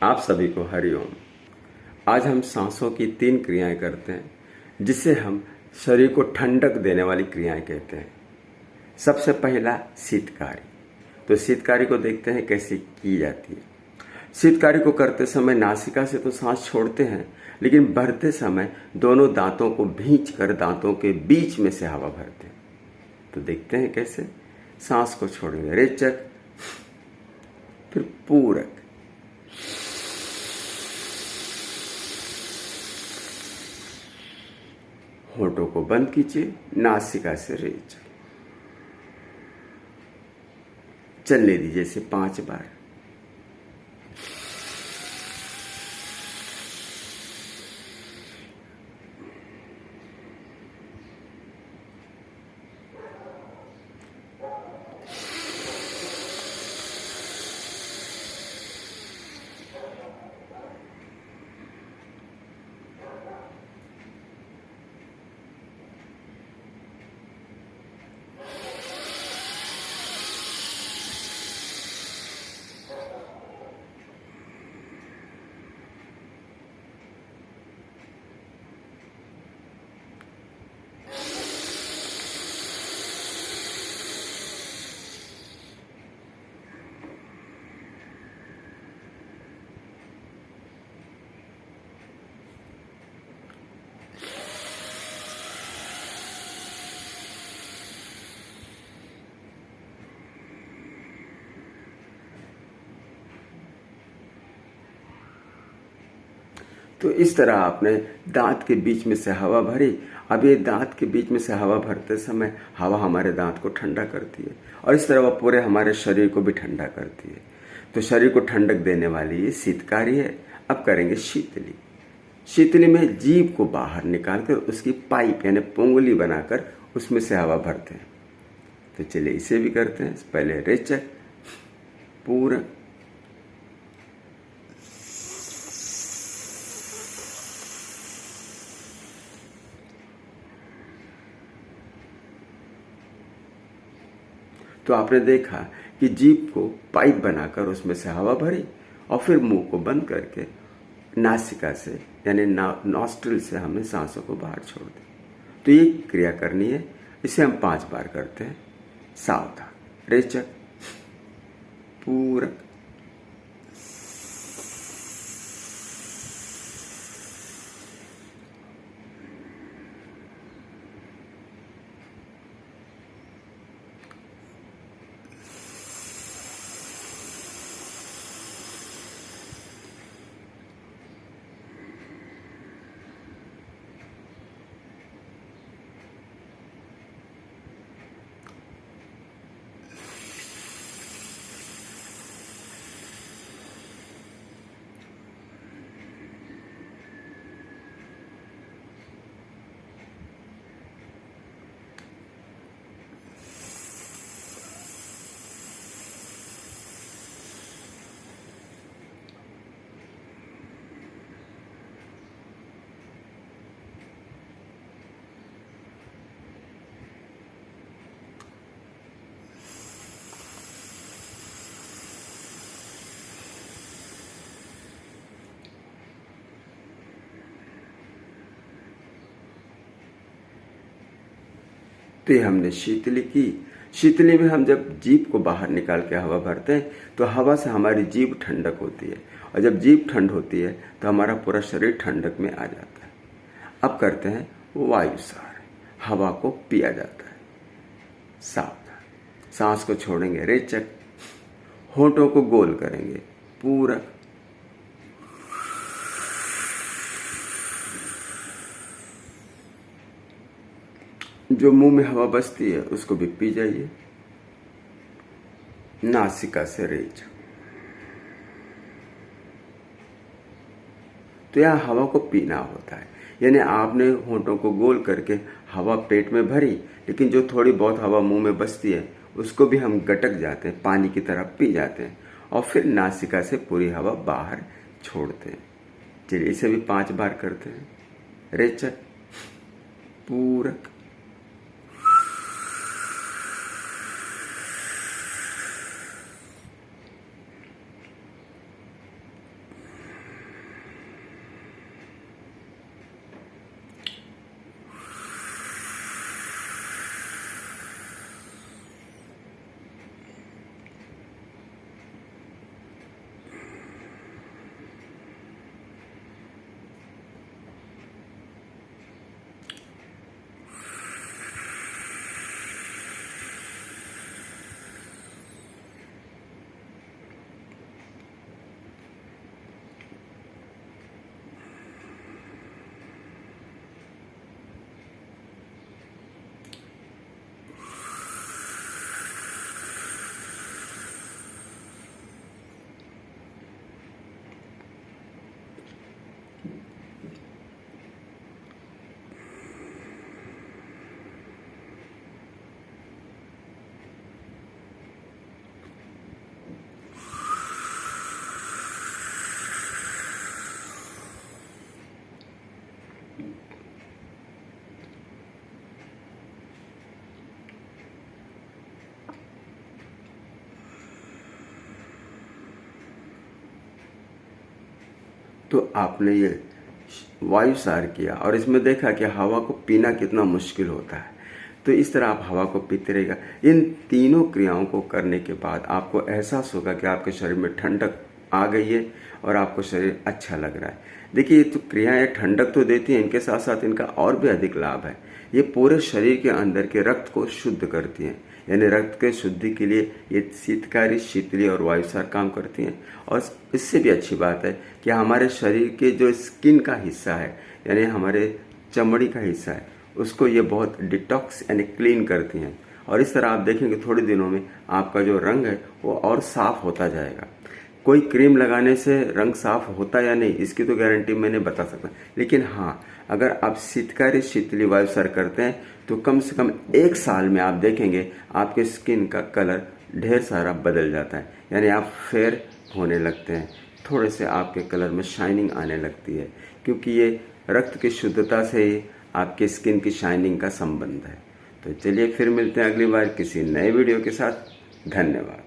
आप सभी को हरिओम। आज हम सांसों की 3 क्रियाएं करते हैं जिसे हम शरीर को ठंडक देने वाली क्रियाएं कहते हैं। सबसे पहला शीतकारी। तो शीतकारी को देखते हैं कैसे की जाती है। शीतकारी को करते समय नासिका से तो सांस छोड़ते हैं, लेकिन भरते समय दोनों दांतों को भींच कर दांतों के बीच में से हवा भरते हैं। तो देखते हैं कैसे। सांस को छोड़ेंगे रेचक, फिर पूरक, होठों को बंद कीजिए, नासिका से रेचक, चलने दीजिए इसे 5 बार। तो इस तरह आपने दांत के बीच में से हवा भरी। अब ये दांत के बीच में से हवा भरते समय हवा हमारे दांत को ठंडा करती है और इस तरह वह पूरे हमारे शरीर को भी ठंडा करती है। तो शरीर को ठंडक देने वाली ये शीतकारी है। अब करेंगे शीतली। शीतली में जीभ को बाहर निकालकर उसकी पाइप यानी पोंगली बनाकर उसमें से हवा भरते हैं। तो चलिए इसे भी करते हैं। पहले रेचक, पूरक, तो आपने देखा कि जीभ को पाइप बनाकर उसमें से हवा भरी और फिर मुंह को बंद करके नासिका से यानी नॉस्ट्रिल से हमने सांसों को बाहर छोड़ दिया। तो ये क्रिया करनी है। इसे हम 5 बार करते हैं। सावधान, रेचक, पूरक, तो ये हमने शीतली की। शीतली में हम जब जीभ को बाहर निकाल के हवा भरते हैं तो हवा से हमारी जीभ ठंडक होती है और जब जीभ ठंड होती है तो हमारा पूरा शरीर ठंडक में आ जाता है। अब करते हैं वायुसार। हवा को पिया जाता है। सावधान, सांस को छोड़ेंगे रेचक, होठों को गोल करेंगे, पूरक, जो मुंह में हवा बसती है उसको भी पी जाइए, नासिका से रेचक। तो यह हवा को पीना होता है, यानी आपने होठों को गोल करके हवा पेट में भरी, लेकिन जो थोड़ी बहुत हवा मुंह में बसती है उसको भी हम गटक जाते हैं, पानी की तरह पी जाते हैं और फिर नासिका से पूरी हवा बाहर छोड़ते हैं। चलिए इसे भी 5 बार करते हैं। रेचक, पूरक, तो आपने ये वायुसार किया और इसमें देखा कि हवा को पीना कितना मुश्किल होता है। तो इस तरह आप हवा को पीते रहेगा। इन तीनों क्रियाओं को करने के बाद आपको एहसास होगा कि आपके शरीर में ठंडक आ गई है और आपको शरीर अच्छा लग रहा है। देखिए, ये तो क्रियाएं ठंडक तो देती हैं, इनके साथ साथ इनका और भी अधिक लाभ है। ये पूरे शरीर के अंदर के रक्त को शुद्ध करती हैं, यानी रक्त के शुद्धि के लिए ये शीतकारी, शीतली और वायुसार काम करती हैं। और इससे भी अच्छी बात है कि हमारे शरीर के जो स्किन का हिस्सा है, यानी हमारे चमड़ी का हिस्सा है, उसको ये बहुत डिटॉक्स यानी क्लीन करती हैं। और इस तरह आप देखेंगे थोड़े दिनों में आपका जो रंग है वो और साफ होता जाएगा। कोई क्रीम लगाने से रंग साफ होता या नहीं, इसकी तो गारंटी मैं नहीं बता सकता, लेकिन हाँ, अगर आप शीतकारी, शीतली, वायुसार करते हैं तो कम से कम 1 साल में आप देखेंगे आपके स्किन का कलर ढेर सारा बदल जाता है, यानी आप फेयर होने लगते हैं, थोड़े से आपके कलर में शाइनिंग आने लगती है, क्योंकि ये रक्त की शुद्धता से ही आपके स्किन की शाइनिंग का संबंध है। तो चलिए फिर मिलते हैं अगली बार किसी नए वीडियो के साथ। धन्यवाद।